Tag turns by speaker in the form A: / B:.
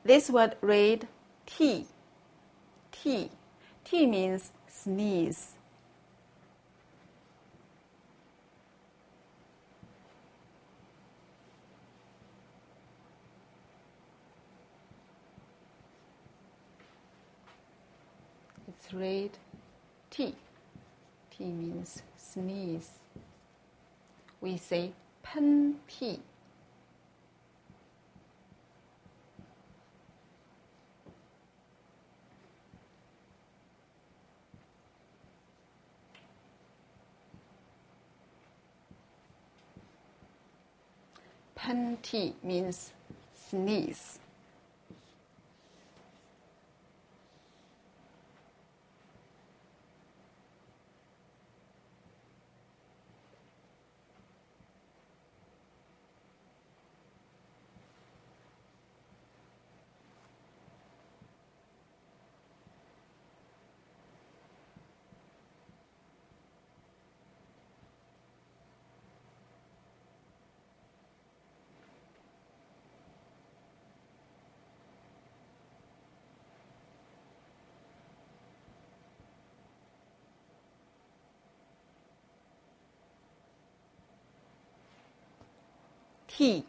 A: This word read T. T. T means sneeze. It's read T. T means sneeze. We say pen tea. Pen tea means sneeze. Tea.